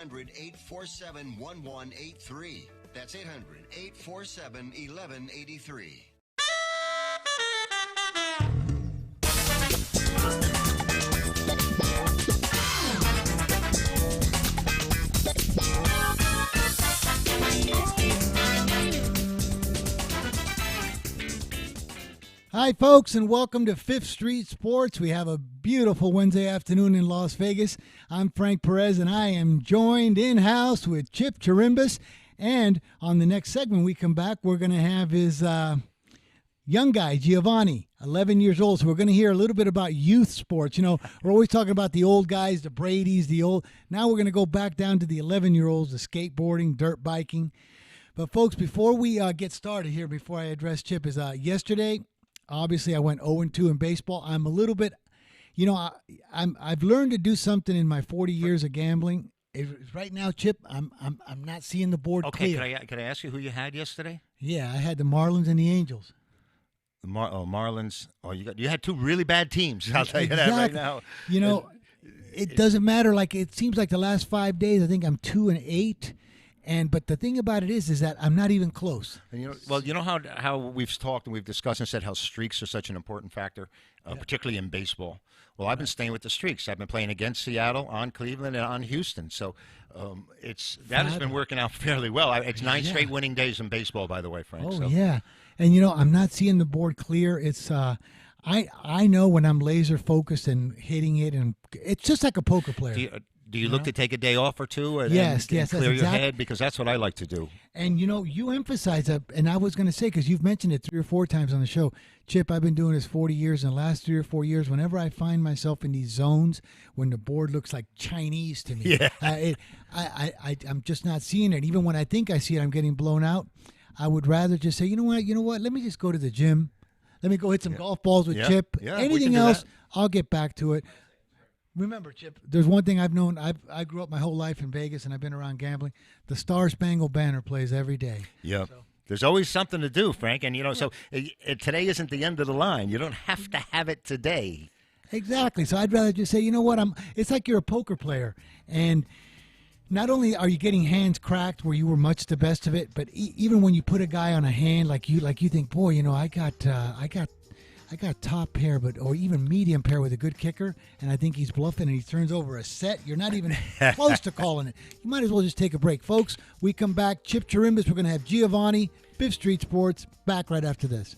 800-847-1183. That's 800-847-1183. Hi, folks, and welcome to Fifth Street Sports. We have a beautiful Wednesday afternoon in Las Vegas. I'm Frank Perez, and I am joined in-house with Chip Chirimbus. And on the next segment, we come back, we're going to have his young guy, Giovanni, 11 years old. So we're going to hear a little bit about youth sports. You know, we're always talking about the old guys, the Bradys, the old. Now we're going to go back down to the 11-year-olds, the skateboarding, dirt biking. But, folks, before we get started here, before I address Chip, is yesterday, obviously, I went 0-2 in baseball. I'm a little bit, you know, I've learned to do something in my 40 years of gambling. Right now, Chip, I'm not seeing the board Okay, clear. can I ask you who you had yesterday? Yeah, I had the Marlins and the Angels. The Marlins. Oh, you had two really bad teams. I'll tell you that right now. You know, it doesn't matter. Like, it seems like the last 5 days, I think I'm 2-8. But the thing about it is that I'm not even close. And you know how we've talked and we've discussed and said how streaks are such an important factor, particularly in baseball. Well, I've been staying with the streaks. I've been playing against Seattle, on Cleveland, and on Houston. So that has been working out fairly well. It's 9 straight winning days in baseball, by the way, Frank. Oh, yeah. And, you know, I'm not seeing the board clear. It's I know when I'm laser focused and hitting it, and it's just like a poker player. Do you look to take a day off or two and yes, clear your head? Because that's what I like to do. And, you know, you emphasize that, and I was going to say, because you've mentioned it 3 or 4 times on the show, Chip, I've been doing this 40 years, and the last 3 or 4 years, whenever I find myself in these zones when the board looks like Chinese to me, I'm just not seeing it. Even when I think I see it, I'm getting blown out. I would rather just say, you know what, let me just go to the gym. Let me go hit some golf balls with Chip. Anything else, I'll get back to it. Remember, Chip, there's one thing I've known. I grew up my whole life in Vegas, and I've been around gambling. The Star-Spangled Banner plays every day. Yeah. So. There's always something to do, Frank. And, you know, so today isn't the end of the line. You don't have to have it today. Exactly. So I'd rather just say, you know what, it's like you're a poker player. And not only are you getting hands cracked where you were much the best of it, but even when you put a guy on a hand like you think, boy, you know, I got top pair, or even medium pair with a good kicker, and I think he's bluffing and he turns over a set. You're not even close to calling it. You might as well just take a break. Folks, we come back. Chip Chirimbus, we're going to have Giovanni, Fifth Street Sports, back right after this.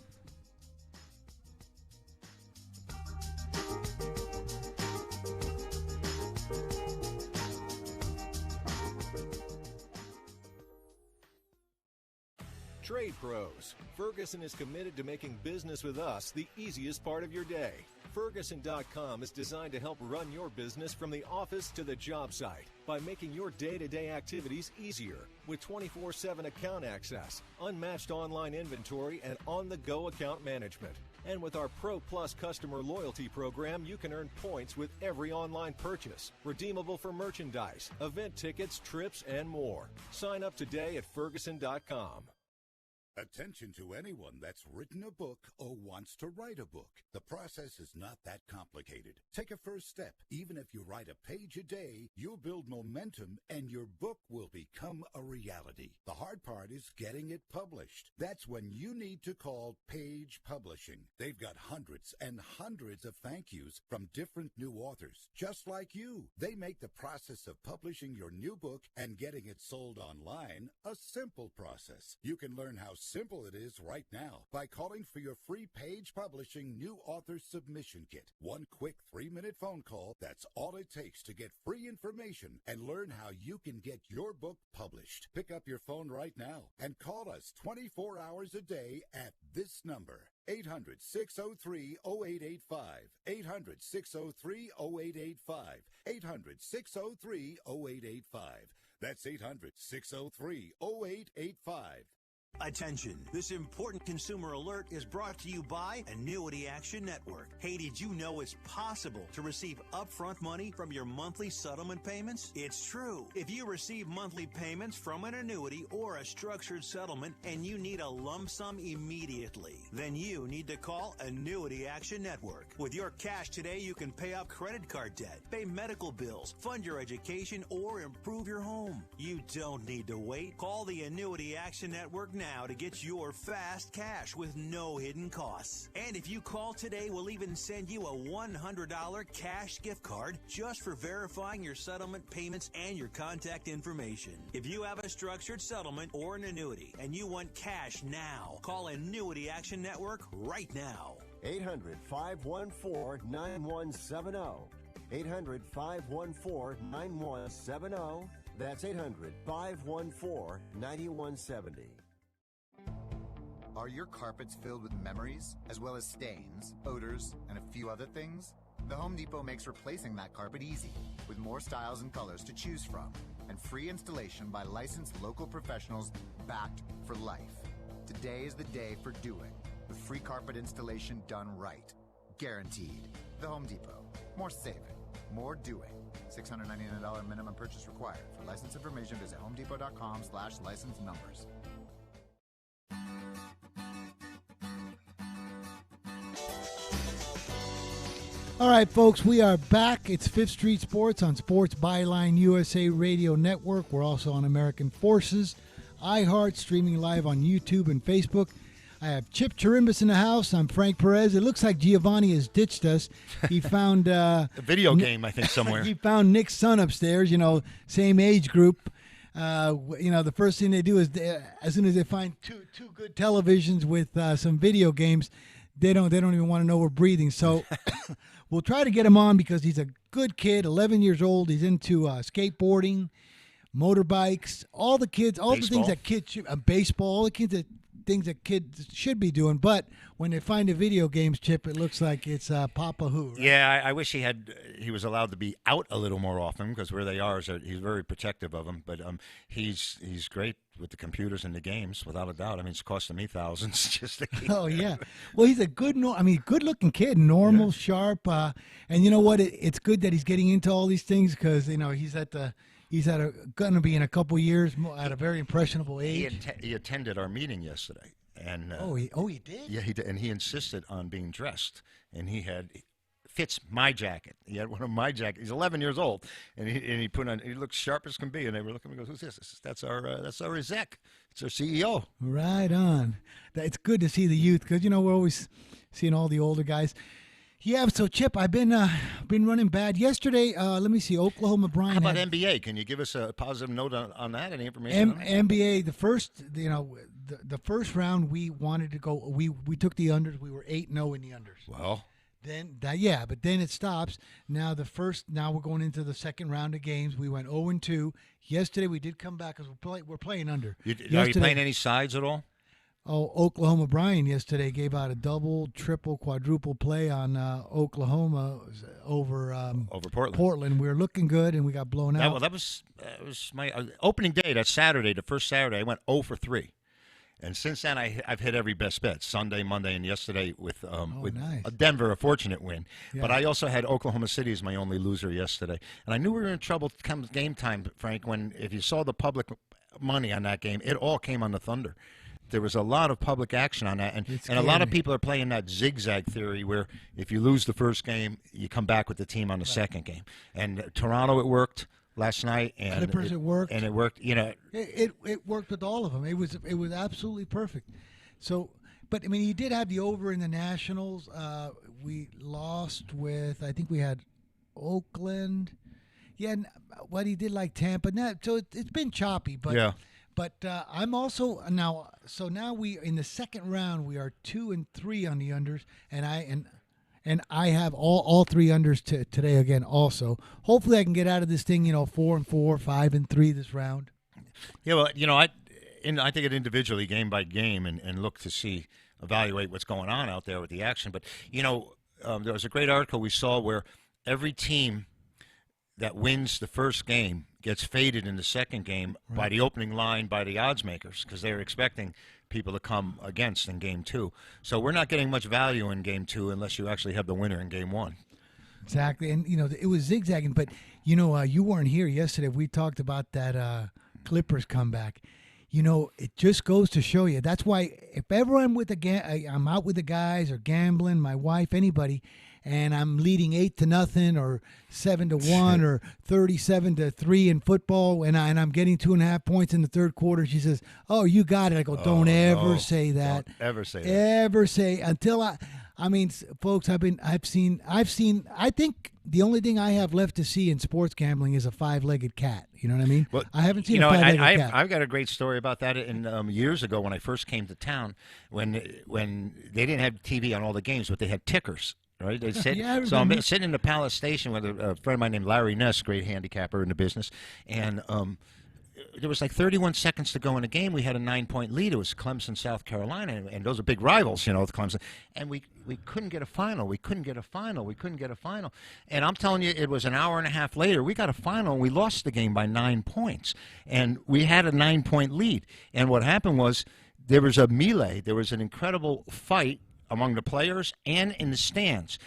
Trade Pros. Ferguson is committed to making business with us the easiest part of your day. Ferguson.com is designed to help run your business from the office to the job site by making your day-to-day activities easier with 24/7 account access, unmatched online inventory, and on-the-go account management. And with our Pro Plus customer loyalty program, you can earn points with every online purchase, redeemable for merchandise, event tickets, trips, and more. Sign up today at Ferguson.com. Attention to anyone that's written a book or wants to write a book. The process is not that complicated. Take a first step. Even if you write a page a day, you'll build momentum and your book will become a reality. The hard part is getting it published. That's when you need to call Page Publishing. They've got hundreds and hundreds of thank yous from different new authors, just like you. They make the process of publishing your new book and getting it sold online a simple process. You can learn how simple it is right now by calling for your free Page Publishing New Author Submission Kit. One quick 3-minute phone call, that's all it takes to get free information and learn how you can get your book published. Pick up your phone right now and call us 24 hours a day at this number. 800-603-0885. 800-603-0885. 800-603-0885. That's 800-603-0885. Attention, this important consumer alert is brought to you by Annuity Action Network. Hey, did you know it's possible to receive upfront money from your monthly settlement payments? It's true. If you receive monthly payments from an annuity or a structured settlement and you need a lump sum immediately, then you need to call Annuity Action Network. With your cash today, you can pay off credit card debt, pay medical bills, fund your education, or improve your home. You don't need to wait. Call the Annuity Action Network now to get your fast cash with no hidden costs. And if you call today, we'll even send you a $100 cash gift card just for verifying your settlement payments and your contact information. If you have a structured settlement or an annuity and you want cash now, call Annuity Action Network right now. 800-514-9170. 800-514-9170. That's 800-514-9170. Are your carpets filled with memories, as well as stains, odors, and a few other things? The Home Depot makes replacing that carpet easy, with more styles and colors to choose from, and free installation by licensed local professionals backed for life. Today is the day for doing, with free carpet installation done right. Guaranteed. The Home Depot. More saving, more doing. $699 minimum purchase required. For license information, visit homedepot.com/license numbers. All right, folks, we are back. It's Fifth Street Sports on Sports Byline USA Radio Network. We're also on American Forces, iHeart, streaming live on YouTube and Facebook. I have Chip Chirimbus in the house. I'm Frank Perez. It looks like Giovanni has ditched us. He found a video game, I think, somewhere. He found Nick's son upstairs, same age group. The first thing they do is as soon as they find two good televisions with some video games, they don't even want to know we're breathing. So we'll try to get him on because he's a good kid, 11 years old. He's into skateboarding, motorbikes, all the things that kids should, baseball, all the things that kids should be doing. But when they find the video games, Chip, it looks like it's Papa Who. Right? Yeah, I wish he was allowed to be out a little more often, because where they are he's very protective of them. But he's great with the computers and the games, without a doubt. I mean, it's costing me thousands just to keep. Oh yeah, well, he's a good-looking kid, normal, sharp, and you know what? It's good that he's getting into all these things because he's going to be in a couple years at a very impressionable age. He attended our meeting yesterday, and he did. Yeah, he did, and he insisted on being dressed, and fits my jacket. He had one of my jackets. He's 11 years old, and he put on. He looks sharp as can be, and they were looking at me and goes, "Who's this?" That's our exec. It's our CEO. Right on. It's good to see the youth because we're always seeing all the older guys. Yeah, so Chip, I've been running bad. Yesterday, let me see, Oklahoma Bryan. How about NBA? Can you give us a positive note on that? Any information on that? NBA, the first round we wanted to go. We took the unders. We were 8-0 in the unders. Well. But then it stops. Now we're going into the second round of games. We went 0-2. Yesterday we did come back because we're playing under. Are you playing any sides at all? Oh, Oklahoma Bryan yesterday gave out a double, triple, quadruple play on Oklahoma over Portland. We were looking good, and we got blown out. That was my opening day. That Saturday, the first Saturday, I went 0 for 3. And since then, I've hit every best bet, Sunday, Monday, and yesterday with nice. Denver, a fortunate win. Yeah. But I also had Oklahoma City as my only loser yesterday. And I knew we were in trouble come game time, Frank, if you saw the public money on that game, it all came on the Thunder. There was a lot of public action on that, and a lot of people are playing that zigzag theory where if you lose the first game, you come back with the team on the second game. And Toronto, it worked last night, and Clippers, it worked, and it worked. It worked with all of them. It was absolutely perfect. So, but I mean, he did have the over in the Nationals. We lost with, I think we had Oakland. Yeah, what he did like Tampa. So it's been choppy, but yeah. But I'm also now. So now we in the second round we are 2-3 on the unders, and I have all 3 unders today again. Also, hopefully I can get out of this thing. 4-4, 5-3 this round. Yeah, well, I take it individually, game by game, and look to evaluate what's going on out there with the action. But there was a great article we saw where every team that wins the first game gets faded in the second game by the opening line by the odds makers because they're expecting people to come against in Game 2. So we're not getting much value in Game 2 unless you actually have the winner in Game 1. Exactly. And, it was zigzagging. But, you weren't here yesterday. We talked about that Clippers comeback. It just goes to show you. That's why if ever I'm out with the guys or gambling, my wife, anybody, and I'm leading 8-0 or 7-1 or 37-3 in football, and I'm getting 2.5 points in the third quarter, she says, "Oh, you got it." I go, "Don't ever say that. Don't ever say that. Ever say until I mean, folks, I've seen. I think the only thing I have left to see in sports gambling is a 5-legged cat. You know what I mean? Well, I haven't seen a 5-legged cat. I've got a great story about that. In years ago, when I first came to town, when they didn't have TV on all the games, but they had tickers. Right? They said, so I'm sitting in the Palace Station with a friend of mine named Larry Ness, great handicapper in the business, and there was like 31 seconds to go in the game. We had a 9-point lead. It was Clemson, South Carolina, and those are big rivals, with Clemson. And we couldn't get a final. We couldn't get a final. And I'm telling you, it was an hour and a half later. We got a final, and we lost the game by 9 points. And we had a 9-point lead. And what happened was there was a melee. There was an incredible fight among the players and in the stands.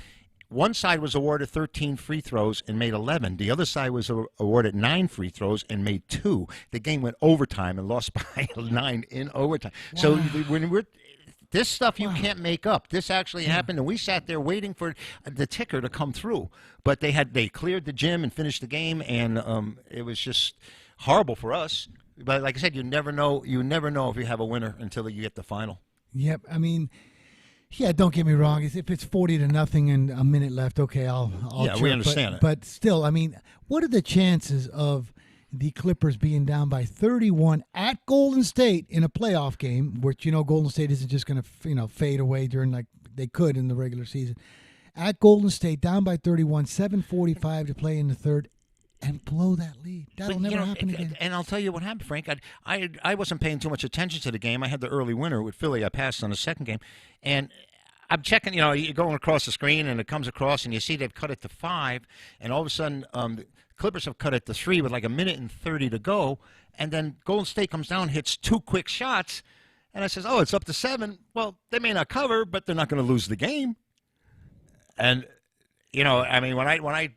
One side was awarded 13 free throws and made 11. The other side was awarded 9 free throws and made 2. The game went overtime and lost by 9 in overtime. Wow. So when this stuff you can't make up. This actually happened, and we sat there waiting for the ticker to come through. But they cleared the gym and finished the game, and it was just horrible for us. But like I said, you never know. You never know if you have a winner until you get the final. Yep. I mean. Yeah, don't get me wrong. If it's 40-0 and a minute left, okay, I'll chirp, we understand it. But still, I mean, what are the chances of the Clippers being down by 31 at Golden State in a playoff game, which Golden State isn't just going to fade away during like they could in the regular season. At Golden State, down by 31, 7:45 to play in the third. And blow that lead. That'll never happen again. And I'll tell you what happened, Frank. I wasn't paying too much attention to the game. I had the early winner with Philly. I passed on the second game. And I'm checking, you're going across the screen, and it comes across, and you see they've cut it to 5. And all of a sudden, the Clippers have cut it to 3 with like 1:30 to go. And then Golden State comes down, hits 2 quick shots. And I says, it's up to 7. Well, they may not cover, but they're not going to lose the game. And, I mean, when I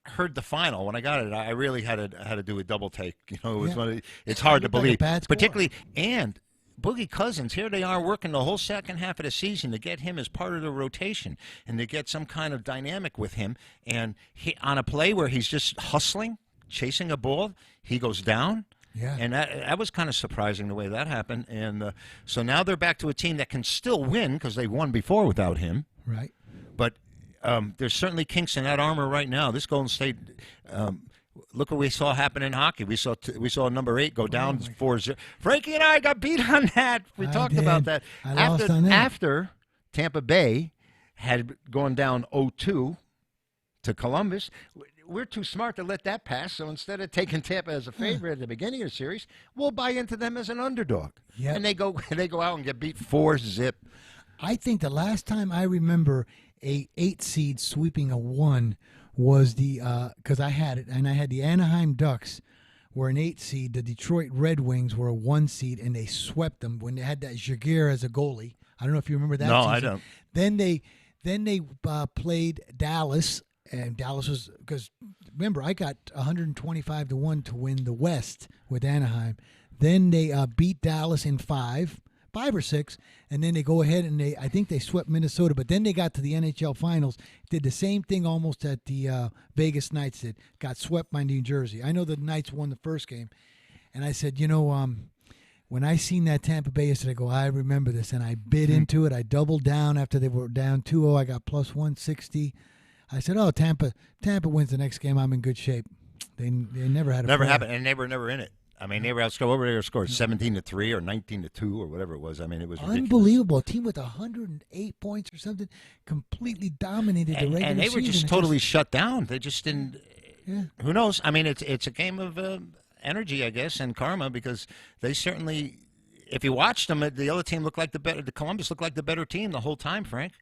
heard the final, when I got it, I really had to do a double take. It was it's hard to believe, particularly and Boogie Cousins. Here they are working the whole second half of the season to get him as part of the rotation and to get some kind of dynamic with him. And he, on a play where he's just hustling, chasing a ball, he goes down. Yeah. And that was kind of surprising the way that happened. And so now they're back to a team that can still win because they won before without him. Right. But there's certainly kinks in that armor right now. This Golden State, look what we saw happen in hockey. We saw number 8 go down 4-0. Frankie and I got beat on that. We talked about that. I lost on that. After Tampa Bay had gone down 0-2 to Columbus. We're too smart to let that pass. So instead of taking Tampa as a favorite at the beginning of the series, we'll buy into them as an underdog. Yep. And they go out and get beat 4-0. I think the last time I remember a 8 seed sweeping a 1 was the because I had it, and I had the Anaheim Ducks were an 8 seed. The Detroit Red Wings were a 1 seed, and they swept them when they had that Jaguar as a goalie. I don't know if you remember that. No, season. I don't. Then they played Dallas, and Dallas was because remember I got 125-1 to win the West with Anaheim. Then they beat Dallas in 5 or 6, and then they go ahead and I think they swept Minnesota, but then they got to the NHL Finals, did the same thing almost that the Vegas Knights did, got swept by New Jersey. I know the Knights won the first game, and I said, when I seen that Tampa Bay yesterday, I go, I remember this, and I bid into it. I doubled down after they were down 2-0. I got plus 160. I said, Tampa wins the next game. I'm in good shape. They never had a never happened, and they were never in it. I mean, they were scored 17-3 or 19-2 or whatever it was. I mean, it was ridiculous. Unbelievable. A team with 108 points or something completely dominated the regular season. And they were just totally shut down. They just didn't. Yeah. Who knows? I mean, it's a game of energy, I guess, and karma, because they certainly. If you watched them, the other team looked like the Columbus looked like the better team the whole time, Frank.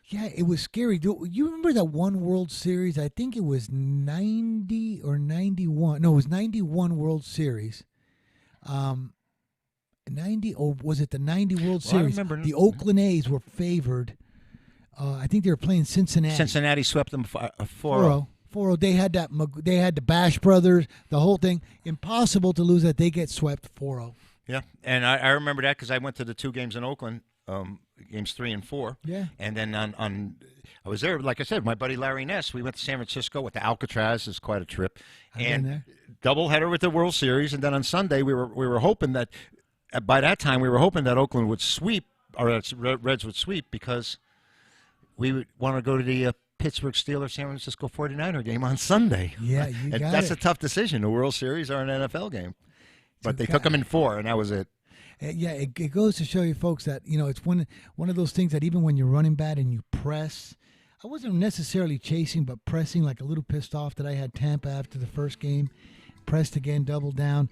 Yeah, it was scary. You remember that one World Series? I think it was 90 or 91. No, it was 91 World Series. 90, or was it the 90 World Well, I Series? remember- The Oakland A's were favored. I think they were playing Cincinnati. Cincinnati swept them 4-0. 4-0. 4-0. They had that. They had the Bash brothers. The whole thing. Impossible to lose that. They get swept 4-0. Yeah, and I remember that because I went to the 2 games in Oakland, games 3 and 4. Yeah. And then on I was there, like I said, my buddy Larry Ness. We went to San Francisco with the Alcatraz. It's quite a trip. I've been And there. doubleheader with the World Series, and then on Sunday we were hoping that by that time we were hoping that Oakland would sweep, or Reds would sweep, because we would want to go to the Pittsburgh Steelers San Francisco 49er game on Sunday. Yeah, you And got that's it. a tough decision, the World Series or an NFL game. But they got took them in 4, and that was it. Yeah, it goes to show you folks that, it's one of those things that even when you're running bad and you press, I wasn't necessarily chasing, but pressing, like a little pissed off that I had Tampa after the first game, pressed again, doubled down.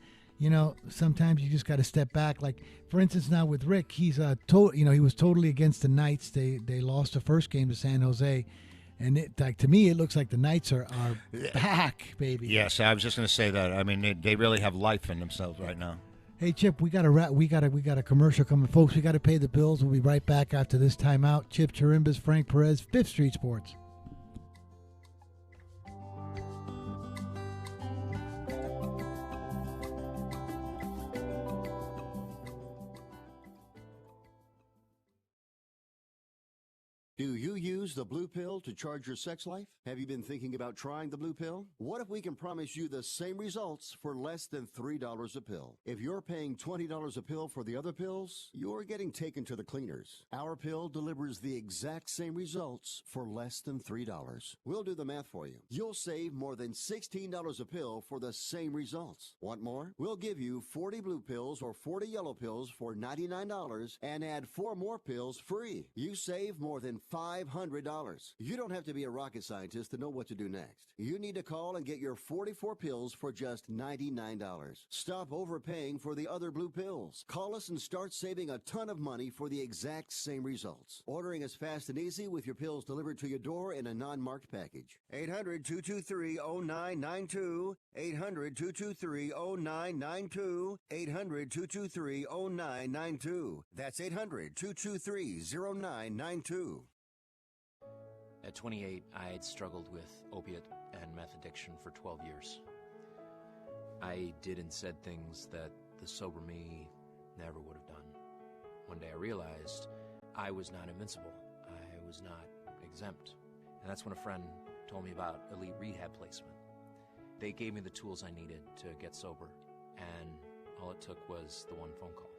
Sometimes you just got to step back. Like, for instance, now with Rick, he's he was totally against the Knights. They lost the first game to San Jose. And to me, it looks like the Knights are back, baby. Yes, I was just going to say that. I mean, they really have life in themselves right now. Hey Chip, we got a commercial coming, folks. We got to pay the bills. We'll be right back after this timeout. Chip Chirimbas, Frank Perez, 5th Street Sports. Do you use the blue pill to charge your sex life? Have you been thinking about trying the blue pill? What if we can promise you the same results for less than $3 a pill? If you're paying $20 a pill for the other pills, you're getting taken to the cleaners. Our pill delivers the exact same results for less than $3. We'll do the math for you. You'll save more than $16 a pill for the same results. Want more? We'll give you 40 blue pills or 40 yellow pills for $99 and add 4 more pills free. You save more than $500. You don't have to be a rocket scientist to know what to do next. You need to call and get your 44 pills for just $99. Stop overpaying for the other blue pills. Call us and start saving a ton of money for the exact same results. Ordering is fast and easy with your pills delivered to your door in a non-marked package. 800-223-0992. 800-223-0992. 800-223-0992. That's 800-223-0992. At 28, I had struggled with opiate and meth addiction for 12 years. I did and said things that the sober me never would have done. One day I realized I was not invincible. I was not exempt. And that's when a friend told me about Elite Rehab Placement. They gave me the tools I needed to get sober, and all it took was the one phone call.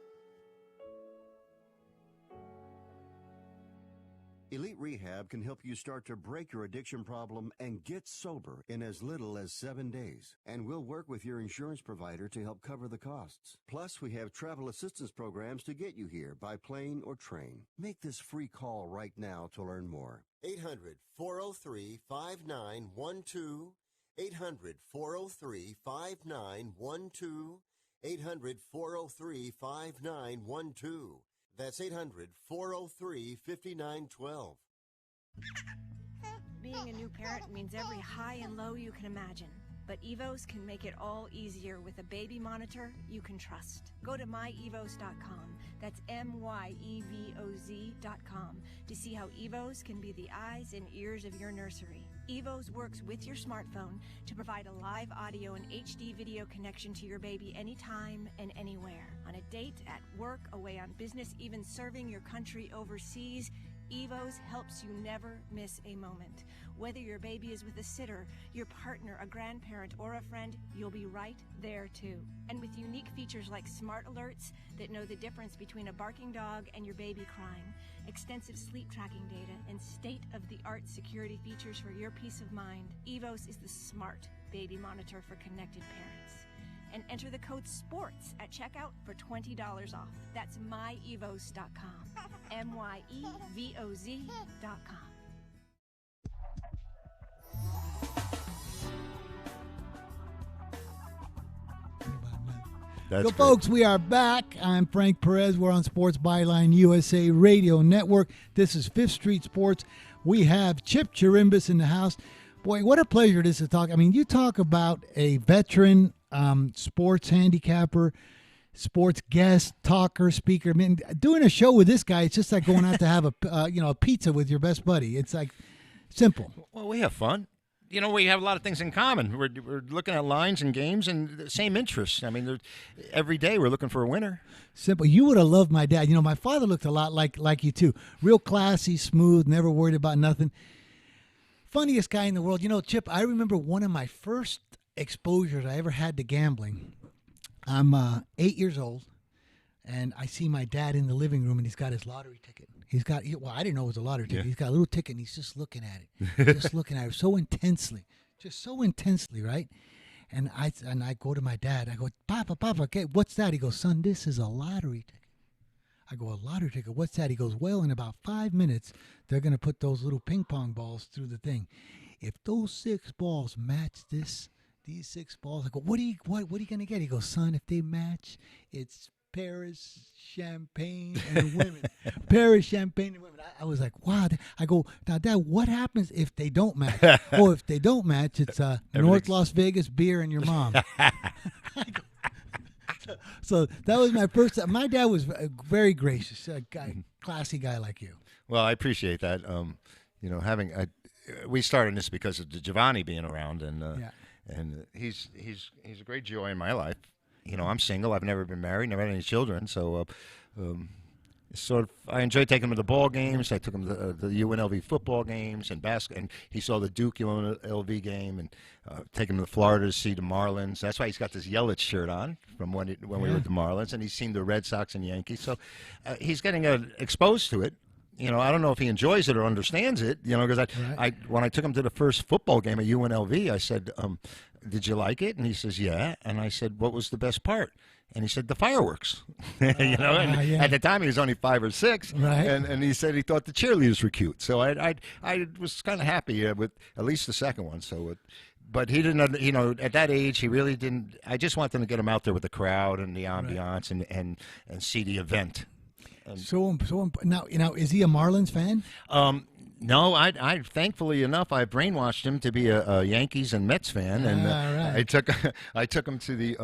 Elite Rehab can help you start to break your addiction problem and get sober in as little as 7 days. And we'll work with your insurance provider to help cover the costs. Plus, we have travel assistance programs to get you here by plane or train. Make this free call right now to learn more. 800-403-5912. 800-403-5912. 800-403-5912. That's 800-403-5912. Being a new parent means every high and low you can imagine. But Evos can make it all easier with a baby monitor you can trust. Go to myevos.com. That's MYEVOZ.com to see how Evos can be the eyes and ears of your nursery. Evos works with your smartphone to provide a live audio and HD video connection to your baby anytime and anywhere. On a date, at work, away on business, even serving your country overseas, Evos helps you never miss a moment. Whether your baby is with a sitter, your partner, a grandparent, or a friend, you'll be right there too. And with unique features like smart alerts that know the difference between a barking dog and your baby crying, extensive sleep tracking data, and state-of-the-art security features for your peace of mind, Evos is the smart baby monitor for connected parents. And enter the code SPORTS at checkout for $20 off. That's myevos.com. MYEVOZ.com. That's So, great. folks, we are back. I'm Frank Perez. We're on Sports Byline USA Radio Network. This is 5th Street Sports. We have Chip Chirimbus in the house. Boy, what a pleasure it is to talk. I mean, you talk about a veteran sports handicapper, sports guest, talker, speaker. I mean, doing a show with this guy, it's just like going out to have a pizza with your best buddy. It's like simple. Well, we have fun. You know, we have a lot of things in common. We're looking at lines and games and the same interests. I mean, every day we're looking for a winner. Simple. You would have loved my dad. You know, my father looked a lot like you, too. Real classy, smooth, never worried about nothing. Funniest guy in the world. You know, Chip, I remember one of my first exposures I ever had to gambling. I'm 8 years old, and I see my dad in the living room, and he's got his lottery ticket. Well, I didn't know it was a lottery ticket. Yeah. He's got a little ticket, and he's just looking at it. Just looking at it so intensely. Just so intensely, right? And I go to my dad. I go, Papa, okay, what's that? He goes, son, this is a lottery ticket. I go, a lottery ticket? What's that? He goes, well, in about 5 minutes, they're going to put those little ping pong balls through the thing. If those 6 balls match these 6 balls, I go, what are you going to get? He goes, son, if they match, it's Paris, champagne, and women. Paris, champagne, and women. I was like, wow. I go, now, Dad, what happens if they don't match? Oh, if they don't match, it's North Las Vegas beer and your mom. So that was my first time. My dad was very gracious, a guy, classy guy like you. Well, I appreciate that. You know, we started this because of Giovanni being around, and he's a great joy in my life. You know, I'm single. I've never been married. Never had any children. So, I enjoy taking him to the ball games. I took him to the UNLV football games and basketball. And he saw the Duke UNLV game, and taking him to Florida to see the Marlins. That's why he's got this Yelich shirt on from when we were at the Marlins, and he's seen the Red Sox and Yankees. So, he's getting exposed to it. You know, I don't know if he enjoys it or understands it. You know, because when I took him to the first football game at UNLV, I said, did you like it? And he says, yeah. And I said, what was the best part? And he said, the fireworks. You know, and at the time he was only 5 or 6, right. And he said he thought the cheerleaders were cute. So I was kind of happy with at least the second one. So, but he didn't, you know, at that age he really didn't. I just wanted to get him out there with the crowd and the ambiance and see the event. So now, is he a Marlins fan? No, I thankfully enough, I brainwashed him to be a Yankees and Mets fan, and right. I took him to the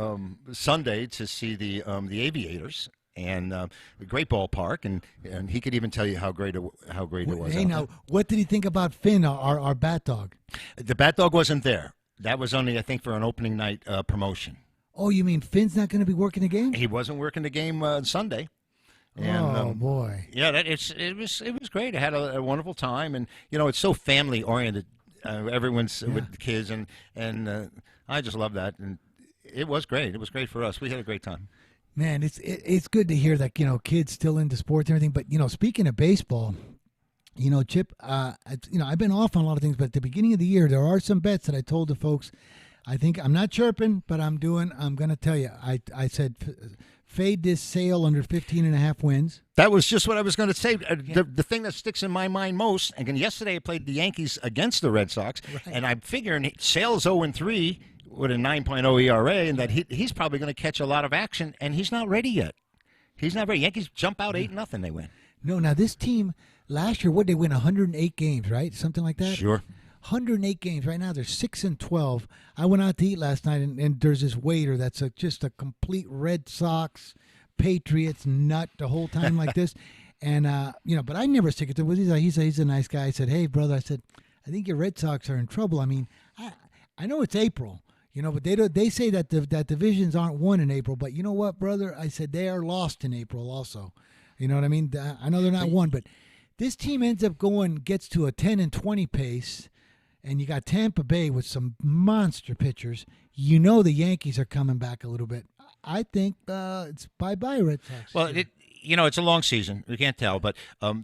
Sunday to see the Aviators, and a great ballpark, and he could even tell you how great it was. Hey, now, what did he think about Finn, our bat dog? The bat dog wasn't there. That was only, I think, for an opening night promotion. Oh, you mean Finn's not going to be working the game? He wasn't working the game Sunday. And, boy! Yeah, it was great. I had a wonderful time, and you know, it's so family oriented. Everyone's with the kids, and I just love that. And it was great. It was great for us. We had a great time. Man, it's good to hear that kids still into sports and everything. But speaking of baseball, Chip, I've been off on a lot of things, but at the beginning of the year, there are some bets that I told the folks. I think I'm not chirping, but I'm going to tell you. I said. Fade this Sale under 15.5 wins. That was just what I was going to say. The thing that sticks in my mind most, and yesterday I played the Yankees against the Red Sox, and I'm figuring Sale's 0-3 with a 9.0 ERA, and that he's probably going to catch a lot of action, and he's not ready yet. He's not ready. Yankees jump out 8-0, they win. No, now this team, last year, they win 108 games, right? Something like that? Sure. 108 games. Right now, they're 6-12. I went out to eat last night, and there's this waiter that's just a complete Red Sox, Patriots nut the whole time like this. And, but I never stick it to him. He's a nice guy. I said, hey, brother, I think your Red Sox are in trouble. I mean, I know it's April, but they say that that divisions aren't won in April. But you know what, brother? I said they are lost in April also. You know what I mean? I know they're not won, but this team gets to a 10-20 pace. And you got Tampa Bay with some monster pitchers. The Yankees are coming back a little bit. I think it's bye-bye Red Sox. Well, it's a long season. We can't tell. But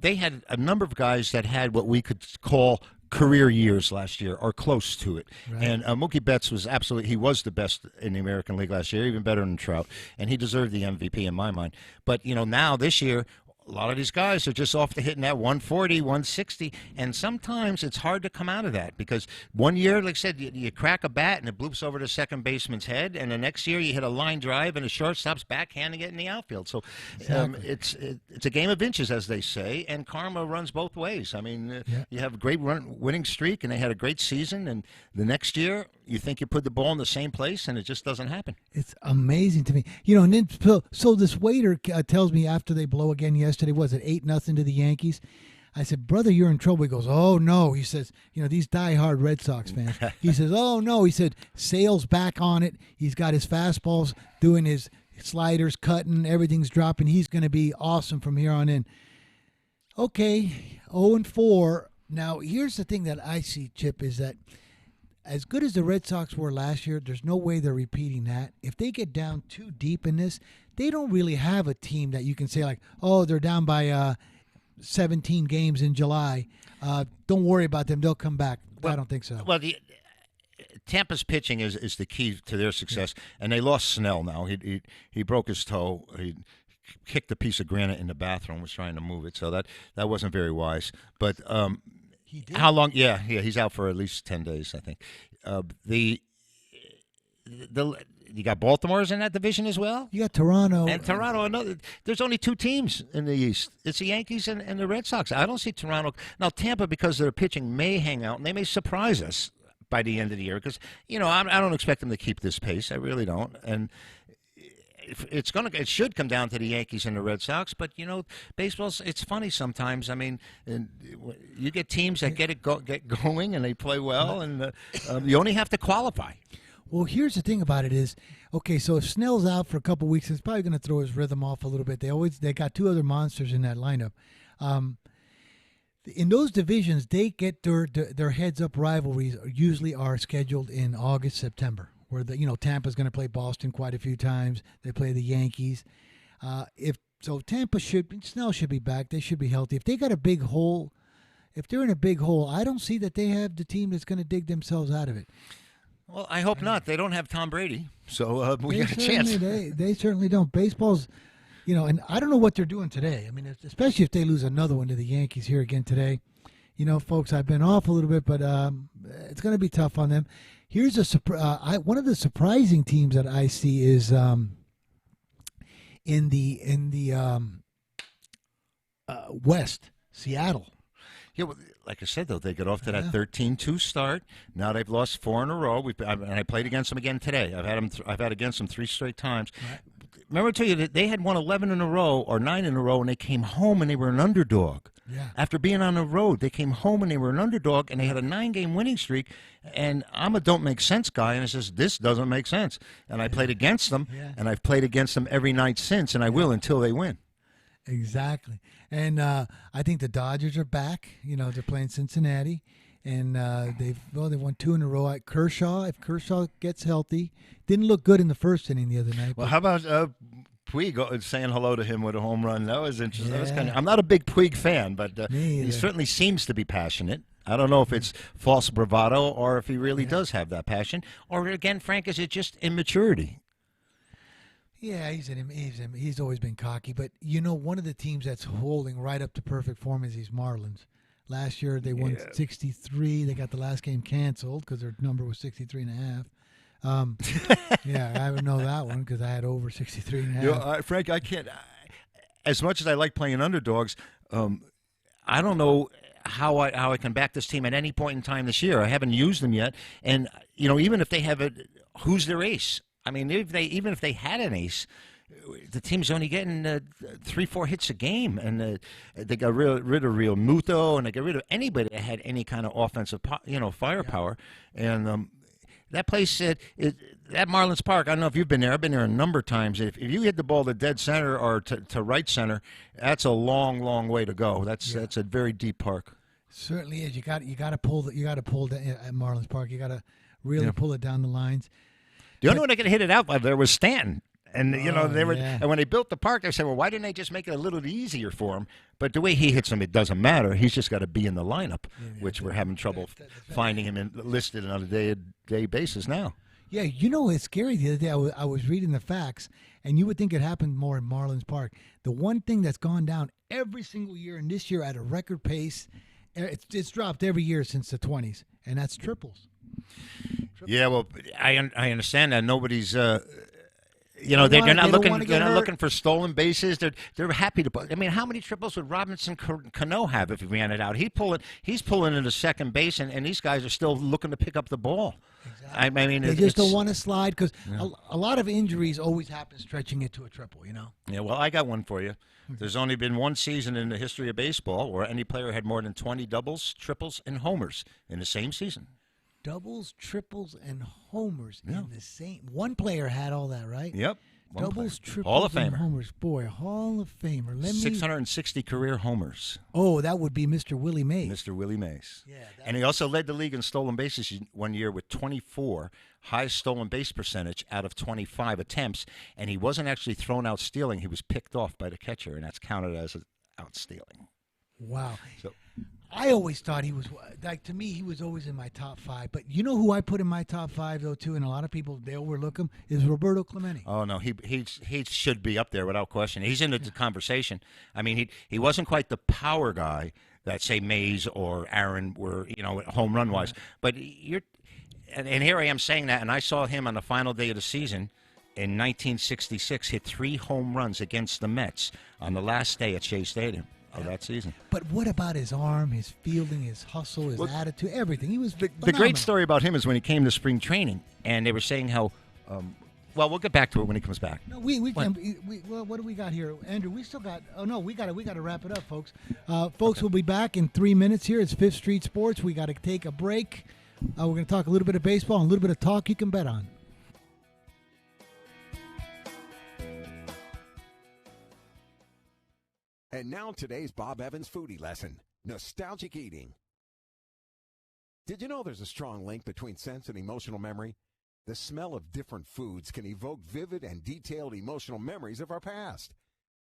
they had a number of guys that had what we could call career years last year or close to it. Right. And Mookie Betts was he was the best in the American League last year, even better than Trout. And he deserved the MVP in my mind. But, now this year, a lot of these guys are just off to hitting that 140, 160, and sometimes it's hard to come out of that because one year, like I said, you crack a bat and it bloops over the second baseman's head, and the next year you hit a line drive and a shortstop's backhanding it in the outfield. So it's a game of inches, as they say, and karma runs both ways. I mean, you have a great winning streak, and they had a great season, and the next year you think you put the ball in the same place, and it just doesn't happen. It's amazing to me. You know, and then, so this waiter tells me after they blow again yesterday, was it 8-0 to the Yankees? I said, brother, you're in trouble. He goes, oh, no. He says, you know, these diehard Red Sox fans. He says, oh, no. He said, Sale's back on it. He's got his fastballs doing his sliders, cutting, everything's dropping. He's going to be awesome from here on in. Okay, 0-4. Now, here's the thing that I see, Chip, is that as good as the Red Sox were last year, there's no way they're repeating that. If they get down too deep in this, they don't really have a team that you can say like, oh, they're down by 17 games in July. Don't worry about them. They'll come back. I don't think so. Well, Tampa's pitching is the key to their success, and they lost Snell now. He broke his toe. He kicked a piece of granite in the bathroom, was trying to move it, so that wasn't very wise. But how long? Yeah, he's out for at least 10 days, I think. You got Baltimore's in that division as well. You got Toronto. And Toronto, there's only two teams in the East. It's the Yankees and the Red Sox. I don't see Toronto. Now, Tampa, because their pitching may hang out, and they may surprise us by the end of the year. Because, you know, I don't expect them to keep this pace. I really don't. And it should come down to the Yankees and the Red Sox, but you know, it's funny sometimes. I mean, you get teams that get going and they play well, and you only have to qualify. Well, here's the thing about it is, okay, so if Snell's out for a couple weeks, it's probably going to throw his rhythm off a little bit. They got two other monsters in that lineup. In those divisions, they get their heads-up rivalries usually are scheduled in August, September, where Tampa's going to play Boston quite a few times. They play the Yankees. Snell should be back. They should be healthy. If they got a big hole, if they're in a big hole, I don't see that they have the team that's going to dig themselves out of it. Well, I hope not. They don't have Tom Brady, so we got a chance. They certainly don't. Baseball's, and I don't know what they're doing today. I mean, especially if they lose another one to the Yankees here again today. Folks, I've been off a little bit, but it's going to be tough on them. Here's one of the surprising teams that I see is in the West, Seattle. Yeah, well, like I said, though, they got off to that 13-2 start. Now they've lost 4 in a row. And I played against them again today. I've had against them 3 straight times. Right. Remember I tell you that they had won 11 in a row or 9 in a row, and they came home and they were an underdog. Yeah. After being on the road, they came home and they were an underdog, and they had a 9-game winning streak. And I'm a don't make sense guy, and I says, this doesn't make sense. And I played against them, and I've played against them every night since, and I will until they win. Exactly. And I think the Dodgers are back. They're playing Cincinnati, and they won 2 in a row. If Kershaw gets healthy, didn't look good in the first inning the other night. Well, how about Puig saying hello to him with a home run? That was interesting. Yeah. I'm not a big Puig fan, but he certainly seems to be passionate. I don't know if it's false bravado or if he really does have that passion. Or again, Frank, is it just immaturity? Yeah, he's always been cocky. But, one of the teams that's holding right up to perfect form is these Marlins. Last year they won 63. They got the last game canceled because their number was 63.5. I would know that one because I had over 63.5. Frank, I can't. As much as I like playing underdogs, I don't know how I can back this team at any point in time this year. I haven't used them yet, and even if they have who's their ace? I mean, even if they had an ace, the team's only getting 3-4 hits a game, and they got rid of Real Muto, and they got rid of anybody that had any kind of offensive, firepower. Yeah. And that place, that Marlins Park, I don't know if you've been there. I've been there a number of times. If you hit the ball to dead center or to right center, that's a long, long way to go. That's a very deep park. Certainly is. You got to pull at Marlins Park. You got to really pull it down the lines. The only one that could hit it out there was Stanton. And, and when they built the park, they said, well, why didn't they just make it a little easier for him? But the way he hits them, it doesn't matter. He's just got to be in the lineup, which we're having trouble finding him listed on a day-to-day basis now. Yeah, it's scary. The other day I was reading the facts, and you would think it happened more in Marlins Park. The one thing that's gone down every single year, and this year at a record pace, it's dropped every year since the 20s, and that's triples. Yeah, well, I understand that nobody's. They're not looking for stolen bases. They're happy to. I mean, how many triples would Robinson Cano have if he ran it out? He's pulling into second base, and these guys are still looking to pick up the ball. Exactly. I mean, they just don't want to slide because a lot of injuries always happen stretching it to a triple. Yeah. Well, I got one for you. There's only been one season in the history of baseball where any player had more than 20 doubles, triples, and homers in the same season. Doubles, triples, and homers in the same. One player had all that, right? Yep. Doubles, triples, Hall of Famer. and homers. Boy, Hall of Famer. 660 career homers. Oh, that would be Mr. Willie Mays. Mr. Willie Mays. Yeah. And he also led the league in stolen bases one year with 24, highest stolen base percentage out of 25 attempts. And he wasn't actually thrown out stealing. He was picked off by the catcher, and that's counted as out stealing. Wow. So I always thought he was, like, to me, he was always in my top 5. But you know who I put in my top 5, though, too, and a lot of people, they overlook him, is Roberto Clemente. Oh, no, he should be up there without question. He's in the conversation. I mean, he wasn't quite the power guy that, say, Mays or Aaron were, home run-wise. But and here I am saying that, and I saw him on the final day of the season in 1966 hit 3 home runs against the Mets on the last day at Shea Stadium of that season. But what about his arm, his fielding, his hustle, his attitude, everything? He was the great story about him is when he came to spring training, and they were saying how. We'll get back to it when he comes back. No, well, what do we got here, Andrew? We still got. Oh no, we got to wrap it up, folks. We'll be back in 3 minutes. Here it's Fifth Street Sports. We got to take a break. We're going to talk a little bit of baseball and a little bit of talk you can bet on. And now today's Bob Evans foodie lesson, nostalgic eating. Did you know there's a strong link between sense and emotional memory? The smell of different foods can evoke vivid and detailed emotional memories of our past.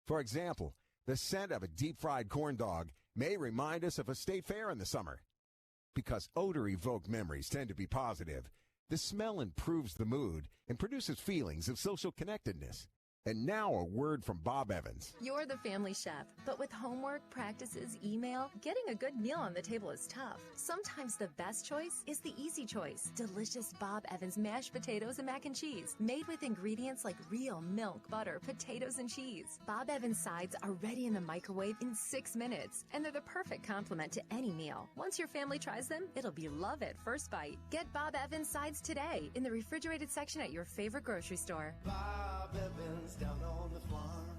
For example, the scent of a deep-fried corn dog may remind us of a state fair in the summer. Because odor-evoked memories tend to be positive, the smell improves the mood and produces feelings of social connectedness. And now a word from Bob Evans. You're the family chef, but with homework, practices, email, getting a good meal on the table is tough. Sometimes the best choice is the easy choice. Delicious Bob Evans mashed potatoes and mac and cheese, made with ingredients like real milk, butter, potatoes, and cheese. Bob Evans sides are ready in the microwave in 6 minutes, and they're the perfect complement to any meal. Once your family tries them, it'll be love at first bite. Get Bob Evans sides today in the refrigerated section at your favorite grocery store. Bob Evans down on the farm.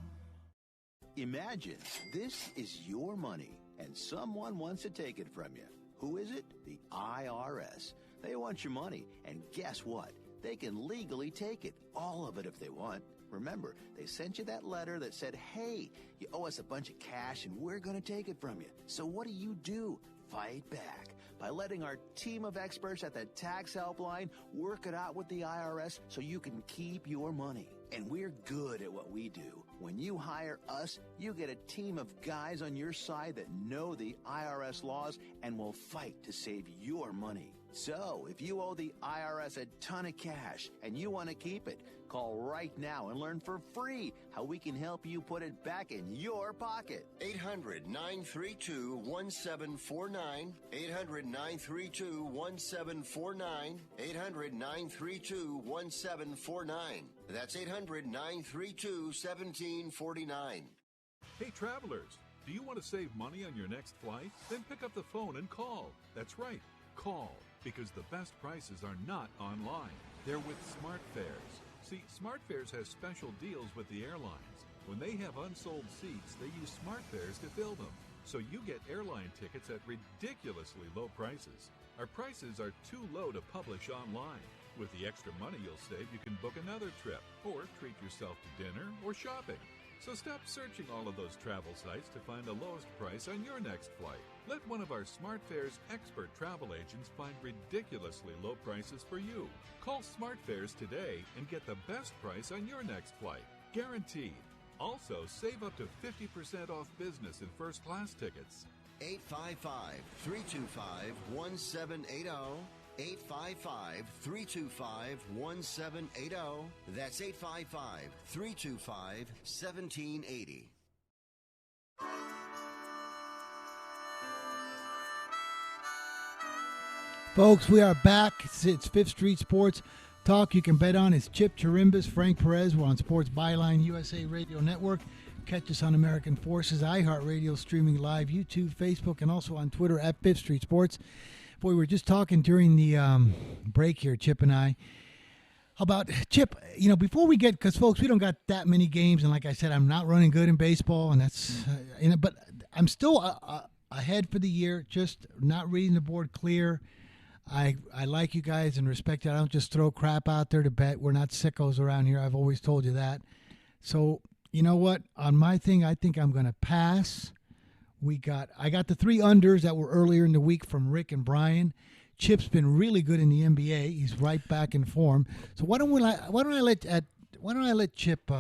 Imagine this is your money and someone wants to take it from you. Who is it? The IRS. They want your money, and guess what? They can legally take it, all of it if they want. Remember, they sent you that letter that said, hey, you owe us a bunch of cash and we're going to take it from you. So what do? Fight back by letting our team of experts at the Tax Helpline work it out with the IRS so you can keep your money. And we're good at what we do. When you hire us, you get a team of guys on your side that know the IRS laws and will fight to save your money. So, if you owe the IRS a ton of cash and you want to keep it, call right now and learn for free how we can help you put it back in your pocket. 800-932-1749. 800-932-1749. 800-932-1749. That's 800-932-1749. Hey, travelers, do you want to save money on your next flight? Then pick up the phone and call. That's right, call. Because the best prices are not online. They're with SmartFares. See, SmartFares has special deals with the airlines. When they have unsold seats, they use SmartFares to fill them. So you get airline tickets at ridiculously low prices. Our prices are too low to publish online. With the extra money you'll save, you can book another trip or treat yourself to dinner or shopping. So stop searching all of those travel sites to find the lowest price on your next flight. Let one of our SmartFares expert travel agents find ridiculously low prices for you. Call SmartFares today and get the best price on your next flight. Guaranteed. Also, save up to 50% off business and first-class tickets. 855-325-1780. 855-325-1780. That's 855-325-1780. Folks, we are back. It's Fifth Street Sports Talk. You can bet on. It's Chip Chirimbus, Frank Perez. We're on Sports Byline USA Radio Network. Catch us on American Forces, iHeartRadio, streaming live, YouTube, Facebook, and also on Twitter at Fifth Street Sports. Boy, we were just talking during the break here, Chip and I, about, Chip, before we get, because, folks, we don't got that many games, and like I said, I'm not running good in baseball, and that's, but I'm still ahead for the year, just not reading the board clear. I like you guys and respect you. I don't just throw crap out there to bet. We're not sickos around here. I've always told you that. So, you know what? On my thing, I think I'm going to pass. I got the 3 unders that were earlier in the week from Rick and Brian. Chip's been really good in the NBA. He's right back in form. So why don't I let Chip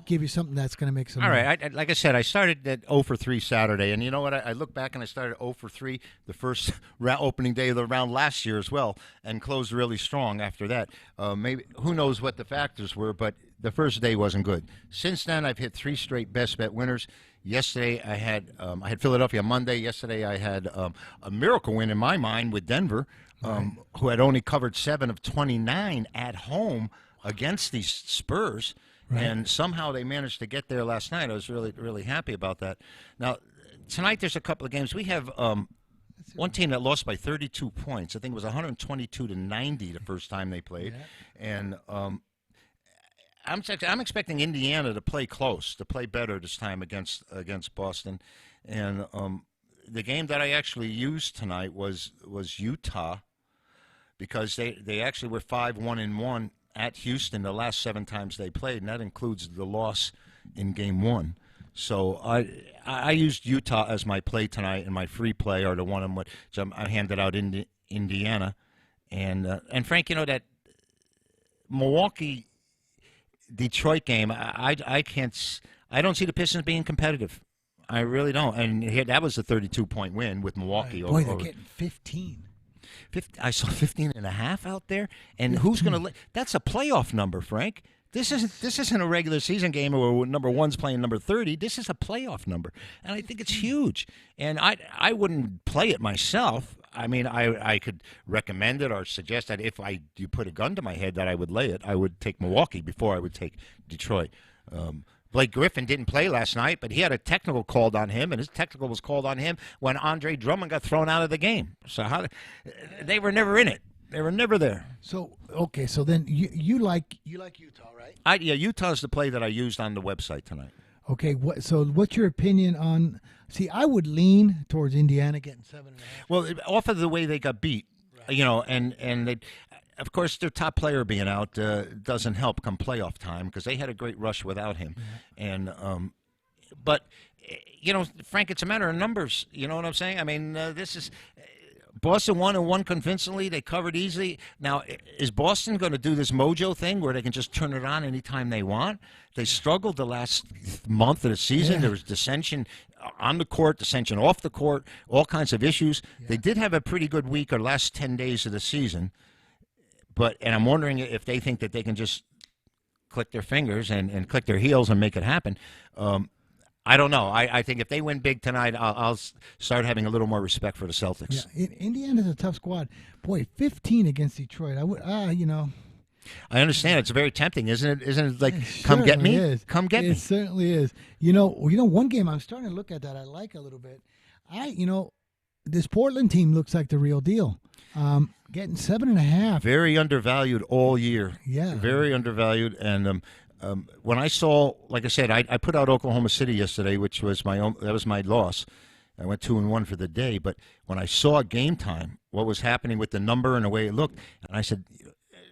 give you something that's going to make some All money? right. Like I said, I started at 0 for 3 Saturday. And you know what? I look back and I started 0 for 3 the first opening day of the round last year as well and closed really strong after that. Maybe who knows what the factors were, but the first day wasn't good. Since then, I've hit 3 straight best bet winners. Yesterday, I had Philadelphia Monday. Yesterday, I had a miracle win in my mind with Denver, who had only covered 7 of 29 at home against these Spurs, and somehow they managed to get there last night. I was really, really happy about that. Now, tonight there's a couple of games. We have one team that lost by 32 points. I think it was 122-90 the first time they played, and I'm expecting Indiana to play close, to play better this time against Boston, and the game that I actually used tonight was Utah, because they actually were 5-1-1 at Houston the last 7 times they played, and that includes the loss in Game 1. So I used Utah as my play tonight, and my free play, or the one I handed out in Indiana, and Frank, that Milwaukee Detroit game, I don't see the Pistons being competitive. I really don't. And that was a 32-point win with Milwaukee. Boy, they're getting 15. I saw 15.5 out there, and who's going to? That's a playoff number, Frank. This isn't a regular season game where number 1's playing number 30. This is a playoff number, and I think it's huge. And I wouldn't play it myself. I mean, I could recommend it or suggest that if you put a gun to my head that I would lay it, I would take Milwaukee before I would take Detroit. Blake Griffin didn't play last night, but he had a technical called on him, and his technical was called on him when Andre Drummond got thrown out of the game. So they were never in it. They were never there. So okay, so then you like Utah, right? Utah's the play that I used on the website tonight. Okay, so what's your opinion on? See, I would lean towards Indiana getting 7.5. Well, off of the way they got beat, and they. Of course, their top player being out doesn't help come playoff time, because they had a great rush without him. And but Frank, it's a matter of numbers. You know what I'm saying? I mean, this is Boston won and won convincingly. They covered easily. Now, is Boston going to do this mojo thing where they can just turn it on anytime they want? They struggled the last month of the season. There was dissension on the court, dissension off the court, all kinds of issues. They did have a pretty good week or last 10 days of the season. And I'm wondering if they think that they can just click their fingers and click their heels and make it happen. I don't know. I think if they win big tonight, I'll start having a little more respect for the Celtics. Yeah, Indiana's a tough squad. Boy, 15 against Detroit. I would, I understand. It's very tempting, isn't it? Isn't it like, come get me? Come get me. It certainly is. One game I'm starting to look at that I like a little bit. This Portland team looks like the real deal. Getting 7.5. Very undervalued all year. Yeah. Very undervalued. And when I saw, like I said, I put out Oklahoma City yesterday, which was that was my loss. I went 2-1 for the day. But when I saw Game Time, what was happening with the number and the way it looked, and I said,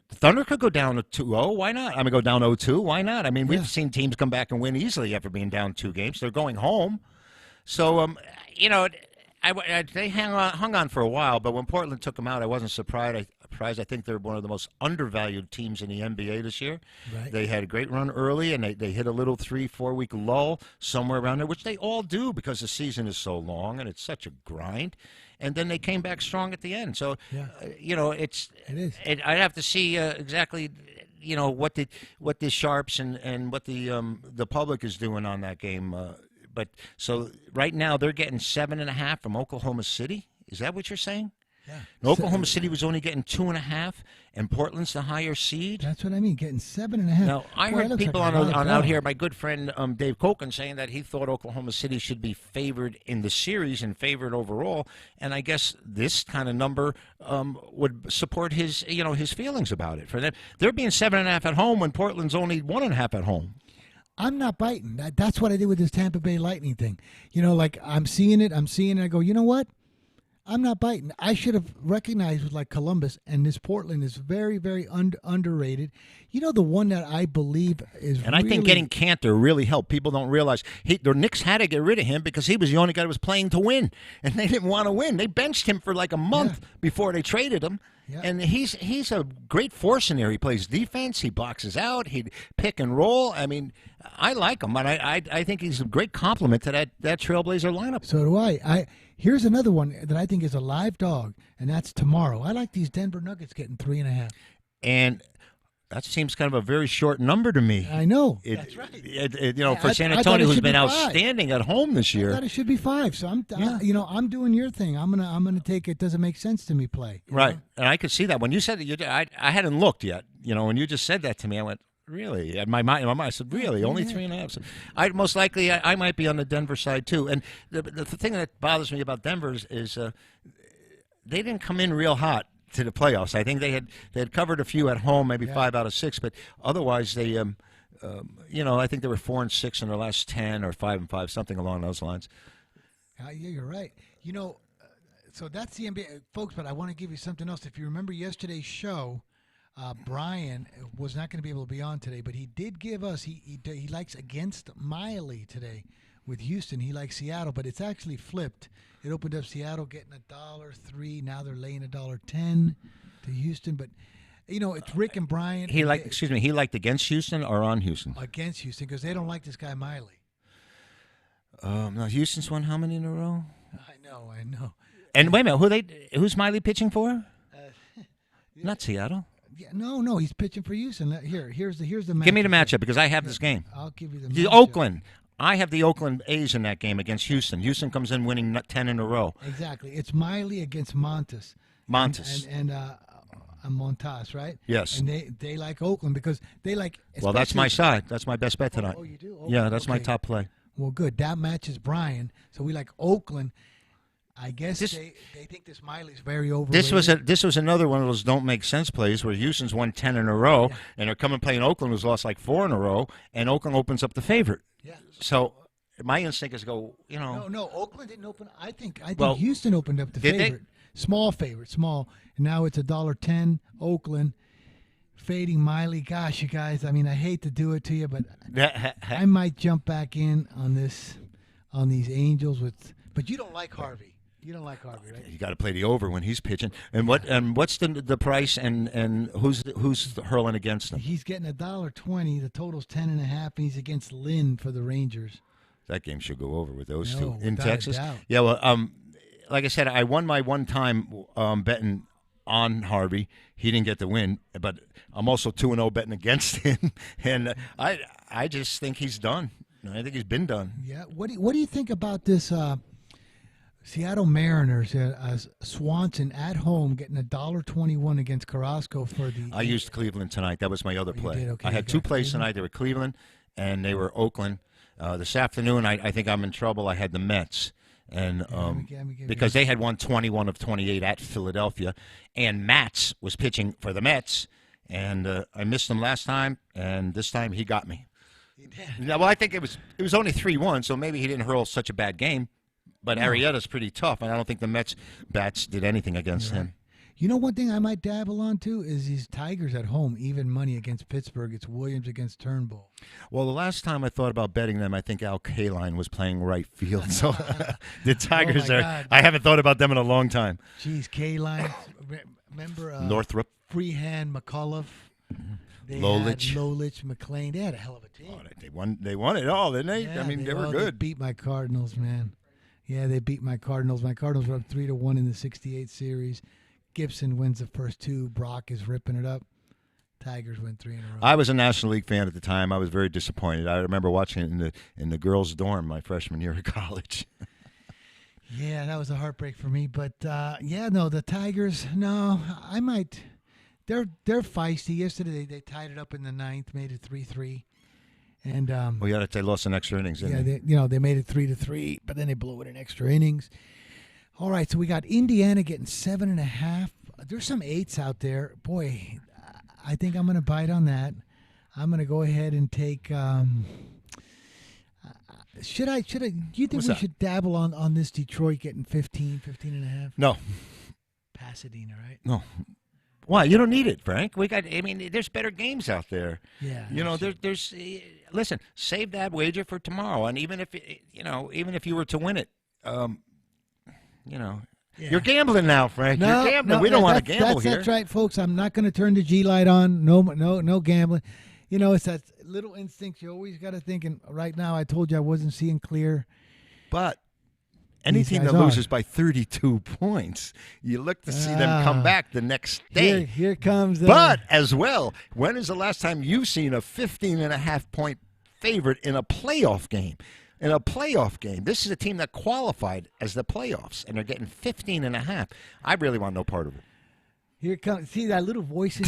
the Thunder could go down to 2-0. Why not? I mean, go down 0-2. Why not? I mean, we've seen teams come back and win easily after being down 2 games. They're going home. So, they hung on for a while, but when Portland took them out, I wasn't surprised. surprised. I think they're one of the most undervalued teams in the NBA this year. Right. They had a great run early, and they hit a little 3-4 week lull somewhere around there, which they all do because the season is so long and it's such a grind. And then they came back strong at the end. So, it is. I'd have to see exactly, what the Sharps and what the public is doing on that game. But so right now they're getting 7.5 from Oklahoma City. Is that what you're saying? Yeah. And Oklahoma City was only getting 2.5, and Portland's the higher seed. That's what I mean, getting 7.5. Now I heard people out here. My good friend Dave Koken saying that he thought Oklahoma City should be favored in the series and favored overall. And I guess this kind of number would support his his feelings about it. For them, they're being 7.5 at home when Portland's only 1.5 at home. I'm not biting. That's what I did with this Tampa Bay Lightning thing. Like I'm seeing it. I go, you know what? I'm not biting. I should have recognized with like Columbus, and this Portland is very, very underrated. The one that I believe is and I think getting Cantor really helped. People don't realize the Knicks had to get rid of him because he was the only guy that was playing to win, and they didn't want to win. They benched him for like a month before they traded him. Yeah. And he's a great force in there. He plays defense. He boxes out. He'd pick and roll. I mean, I like him, but I think he's a great compliment to that Trailblazer lineup. So do I. Here's another one that I think is a live dog, and that's tomorrow. I like these Denver Nuggets getting 3.5. And that seems kind of a very short number to me. I know. That's right. For San Antonio, who's been outstanding at home this year. I thought it should be 5. So I'm doing your thing. I'm gonna take it. Doesn't make sense to me play. Right, and I could see that when you said that. I hadn't looked yet. When you just said that to me, I went, really? In my mind, I said, really? Only 3.5? So most likely, I might be on the Denver side, too. And the thing that bothers me about Denver is they didn't come in real hot to the playoffs. I think they had covered a few at home, maybe 5 out of 6, but otherwise they, I think they were 4-6 in their last 10 or 5-5, something along those lines. Yeah, you're right. So that's the NBA, folks. But I want to give you something else. If you remember yesterday's show, Brian was not going to be able to be on today, but he did give us. He likes against Miley today with Houston. He likes Seattle, but it's actually flipped. It opened up Seattle getting $1.03. Now they're laying $1.10 to Houston. But it's Rick and Brian. He liked against Houston or on Houston? Against Houston because they don't like this guy Miley. Now Houston's won how many in a row? I know. And wait a minute, who's Miley pitching for? Not Seattle. Yeah, no, he's pitching for Houston. Here's the matchup. Give me the matchup because I have this game. I'll give you the matchup. Oakland. I have the Oakland A's in that game against Houston. Houston comes in winning 10 in a row. Exactly. It's Miley against Montas. And Montas, right? Yes. And they like Oakland because they like. Well, that's my side. That's my best bet tonight. Oh, you do? Yeah, that's my top play. Well, good. That matches Brian. So we like Oakland. I guess they think this Miley's very overrated. This was another one of those don't make sense plays where Houston's won 10 in a row, and they're coming playing Oakland, who's lost like 4 in a row, and Oakland opens up the favorite. Yeah. So my instinct is go, No, Oakland didn't open. I think Houston opened up the favorite. Small favorite, small. And now it's $1.10. Oakland fading Miley. Gosh, you guys. I mean, I hate to do it to you, but I might jump back in on these Angels but you don't like Harvey. You don't like Harvey, right? You got to play the over when he's pitching. And what's the price and who's hurling against him? He's getting $1.20. The total's 10.5, and he's against Lynn for the Rangers. That game should go over with those two in without Texas. a doubt. Yeah, well, like I said, I won my one time betting on Harvey. He didn't get the win, but I'm also 2-0 betting against him, and I just think he's done. I think he's been done. Yeah. What do you think about this? Seattle Mariners, Swanson at home getting $1.21 against Carrasco for the. I used Cleveland tonight. That was my other play. Did? Okay, I had 2 plays tonight. They were Cleveland, and they were Oakland. This afternoon, I think I'm in trouble. I had the Mets, and because they had won 21 of 28 at Philadelphia, and Matz was pitching for the Mets, and I missed him last time, and this time he got me. He did. Yeah, well, I think it was only 3-1, so maybe he didn't hurl such a bad game. But Arrieta's pretty tough, and I don't think the Mets bats did anything against him. You know, one thing I might dabble on too is these Tigers at home, even money against Pittsburgh. It's Williams against Turnbull. Well, the last time I thought about betting them, I think Al Kaline was playing right field. So the Tigers God. I haven't thought about them in a long time. Jeez, Kaline. Remember Northrop. Freehand, McCullough. They Lolich. had Lolich, McLean. They had a hell of a team. They won it all, didn't they? Yeah, I mean, they were good. They beat my Cardinals, man. Yeah, they beat my Cardinals. My Cardinals were up 3-1 in the 68 series. Gibson wins the first two. Brock is ripping it up. Tigers win 3 in a row. I was a National League fan at the time. I was very disappointed. I remember watching it in the girls' dorm my freshman year of college. Yeah, that was a heartbreak for me. But the Tigers. No, I might. They're feisty. Yesterday they tied it up in the 9th, made it 3-3, and they lost in extra innings. Didn't they? They made it 3-3, but then they blew it in extra innings. All right, so we got Indiana getting 7.5. There's some 8s out there. Boy, I think I'm going to bite on that. I'm going to go ahead and take. Should I? Do you think we should dabble on this Detroit getting 15.5? No. Pasadena, right? No. Why? You don't need it, Frank. There's better games out there. Yeah. There's. Listen, save that wager for tomorrow, and even if you were to win it, you're gambling now, Frank. You're gambling. We don't want to gamble here. That's right, folks. I'm not going to turn the G light on. No gambling. It's that little instinct you always got to think. And right now, I told you I wasn't seeing clear. But any team that loses by 32 points, you look to see them come back the next day. Here comes. But as well, when is the last time you've seen a 15.5-point favorite in a playoff game? In a playoff game, this is a team that qualified as the playoffs, and they're getting 15.5. I really want no part of it. Here comes. See that little voice in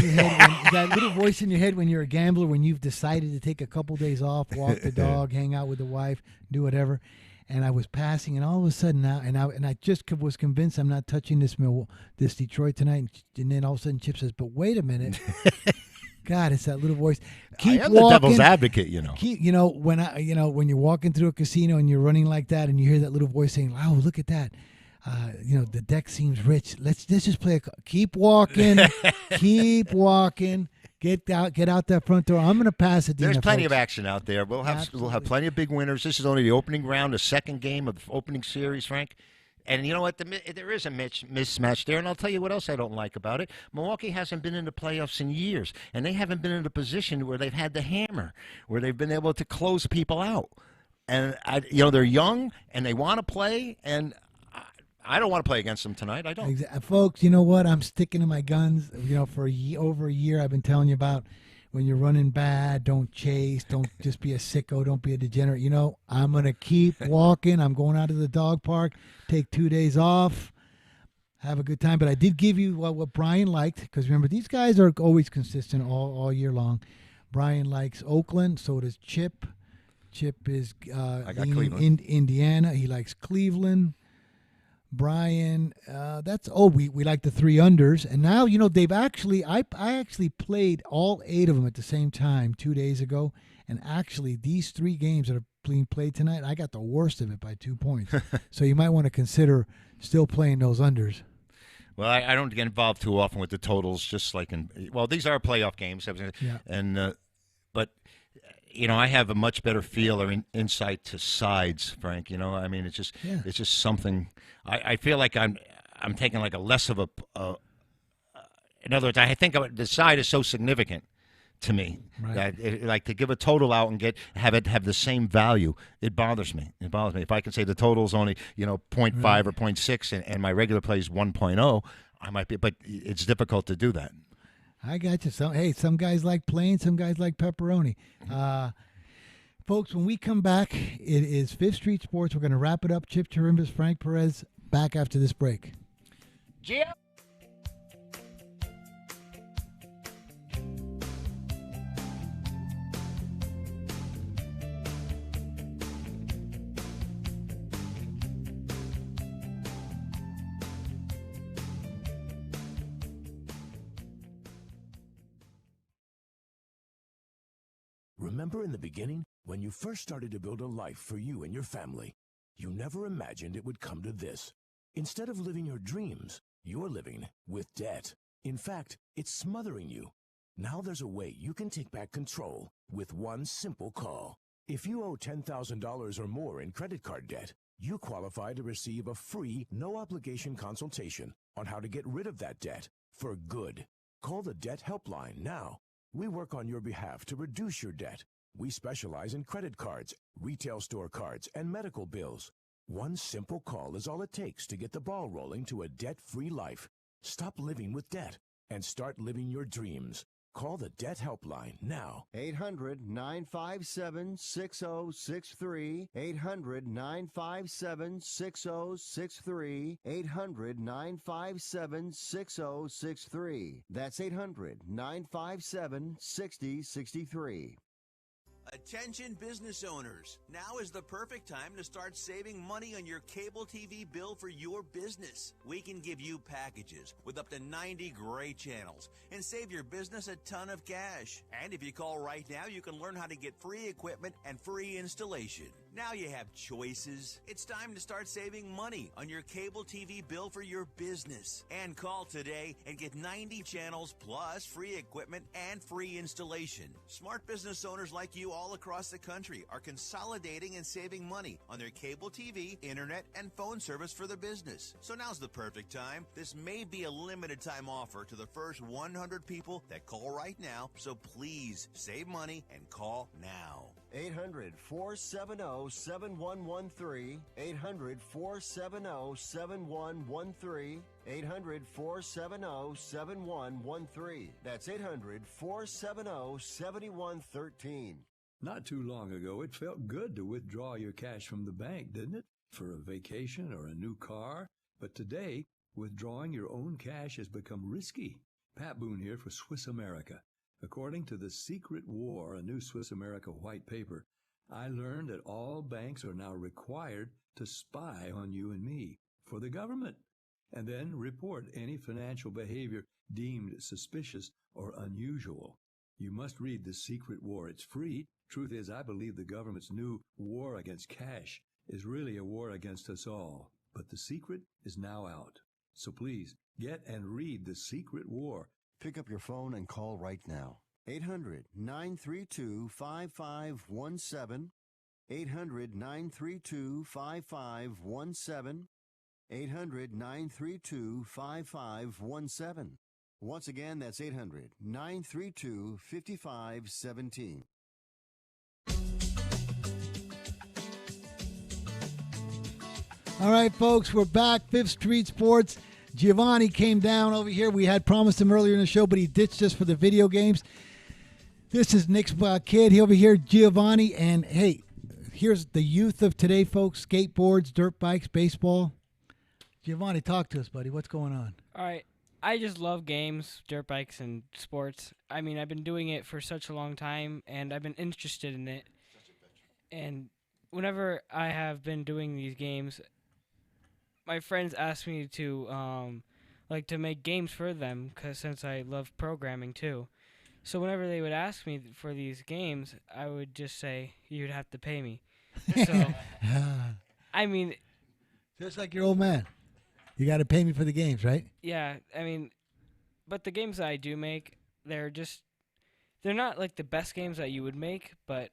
your head. When you're a gambler, when you've decided to take a couple days off, walk the dog, hang out with the wife, do whatever. And I was passing, and all of a sudden now, and I just was convinced I'm not touching this Detroit tonight. And then all of a sudden, Chip says, "But wait a minute." God, it's that little voice. Keep I am walking. the devil's advocate, When you're walking through a casino and you're running like that, and you hear that little voice saying, "Wow, look at that." The deck seems rich. Let's just play. Keep walking, keep walking. Get out that front door. I'm going to pass it. There's plenty of action out there. We'll have plenty of big winners. This is only the opening round, the second game of the opening series, Frank. And you know what? There is a mismatch there, and I'll tell you what else I don't like about it. Milwaukee hasn't been in the playoffs in years, and they haven't been in a position where they've had the hammer, where they've been able to close people out. And they're young and they want to play, and I don't want to play against them tonight. I don't. Exactly. Folks, you know what? I'm sticking to my guns. For over a year, I've been telling you about when you're running bad, don't chase. Don't just be a sicko. Don't be a degenerate. I'm going to keep walking. I'm going out to the dog park, take 2 days off, have a good time. But I did give you what Brian liked, because remember, these guys are always consistent all year long. Brian likes Oakland. So does Chip. Chip is I got Cleveland. Indiana. He likes Cleveland. Brian, we like the 3 unders, and now they've actually I actually played all 8 of them at the same time 2 days ago, and actually these 3 games that are being played tonight, I got the worst of it by 2 points. So you might want to consider still playing those unders. Well, I don't get involved too often with the totals, just like these are playoff games, and but. I have a much better feel or insight to sides, Frank. It's just something. I feel like I'm taking like a less of a. In other words, I think the side is so significant to me that like to give a total out and have it have the same value. It bothers me. If I can say the total's only 0.5 or 0.6 and my regular play is 1.0, I might be, but it's difficult to do that. I got you. Some guys like plain, some guys like pepperoni. Folks, when we come back, it is 5th Street Sports. We're going to wrap it up. Chip Chirimbas, Frank Perez, back after this break. Jim. Remember in the beginning, when you first started to build a life for you and your family, you never imagined it would come to this. Instead of living your dreams, You're living with debt. In fact, it's smothering you. Now there's a way you can take back control with one simple call. If you owe $10,000 or more in credit card debt, you qualify to receive a free, no-obligation consultation on how to get rid of that debt for good. Call the Debt Helpline now. We work on your behalf to reduce your debt. We specialize in credit cards, retail store cards, and medical bills. One simple call is all it takes to get the ball rolling to a debt-free life. Stop living with debt and start living your dreams. Call the Debt Helpline now. 800-957-6063. 800-957-6063. 800-957-6063. That's 800-957-6063. Attention business owners. Now is the perfect time to start saving money on your cable TV bill for your business. We can give you packages with up to 90 great channels and save your business a ton of cash. And if you call right now, you can learn how to get free equipment and free installation. Now you have choices. It's time to start saving money on your cable TV bill for your business. And call today and get 90 channels plus free equipment and free installation. Smart business owners like you all across the country are consolidating and saving money on their cable TV, internet, and phone service for their business. So now's the perfect time. This may be a limited time offer to the first 100 people that call right now. So please save money and call now. 800-470-7113. 800-470-7113. 800-470-7113. That's 800-470-7113. Not too long ago, it felt good to withdraw your cash from the bank, didn't it? For a vacation or a new car. But today, withdrawing your own cash has become risky. Pat Boone here for Swiss America. According to The Secret War, a new Swiss America white paper, I learned that all banks are now required to spy on you and me for the government, and then report any financial behavior deemed suspicious or unusual. You must read The Secret War. It's free. Truth is, I believe the government's new war against cash is really a war against us all. But the secret is now out. So please, get and read The Secret War. Pick up your phone and call right now. 800-932-5517. 800-932-5517. 800-932-5517. Once again, that's 800-932-5517. All right, folks, we're back. Fifth Street Sports. Giovanni came down over here. We had promised him earlier in the show, but he ditched us for the video games. This is Nick's kid over here, Giovanni. And, hey, here's the youth of today, folks. Skateboards, dirt bikes, baseball. Giovanni, talk to us, buddy. What's going on? All right. I just love games, dirt bikes, and sports. I mean, I've been doing it for such a long time, and I've been interested in it. And whenever I have been doing these games, my friends ask me to to make games for them, since I love programming too. So whenever they would ask me for these games, I would just say, you'd have to pay me. So, I mean, just like your old man. You got to pay me for the games, right? Yeah, I mean, but the games that I do make, they're not like the best games that you would make, but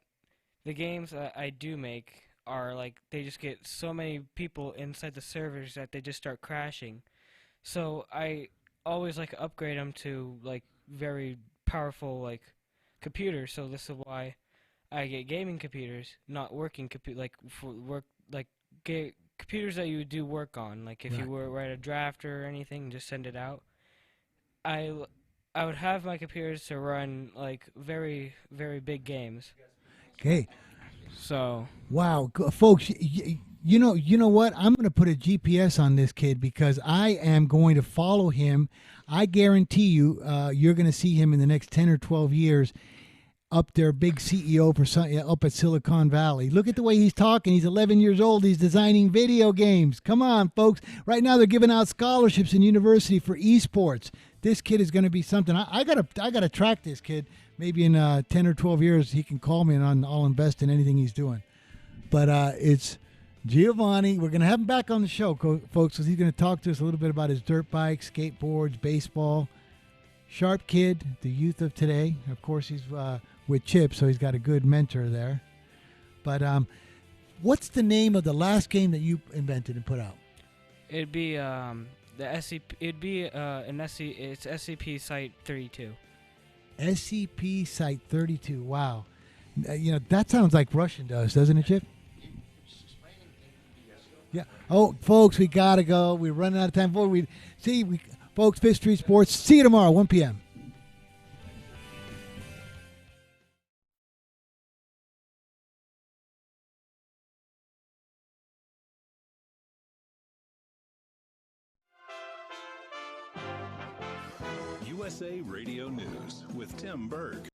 the games that I do make are like, they just get so many people inside the servers that they just start crashing. So I always like upgrade them to like very powerful like computers. So this is why I get gaming computers, not working computers that you would do work on. Like if you were to write a draft or anything, just send it out. I would have my computers to run like very, very big games. Okay. So. Wow, folks, you know what? I'm going to put a GPS on this kid because I am going to follow him. I guarantee you, you're going to see him in the next 10 or 12 years up there, big CEO for up at Silicon Valley. Look at the way he's talking. He's 11 years old. He's designing video games. Come on, folks. Right now they're giving out scholarships in university for esports. This kid is going to be something. I gotta track this kid. Maybe in 10 or 12 years he can call me and I'll invest in anything he's doing. But it's Giovanni. We're going to have him back on the show, folks, because he's going to talk to us a little bit about his dirt bikes, skateboards, baseball. Sharp kid, the youth of today. Of course, he's with Chip, so he's got a good mentor there. But what's the name of the last game that you invented and put out? It'd be the SCP. It'd be It's SCP Site 32. SCP Site 32. Wow. That sounds like Russian does, doesn't it, Chip? Yeah. Oh, folks, we got to go. We're running out of time. Folks, Fifth Street Sports. See you tomorrow, 1 p.m. USA Radio News with Tim Berg.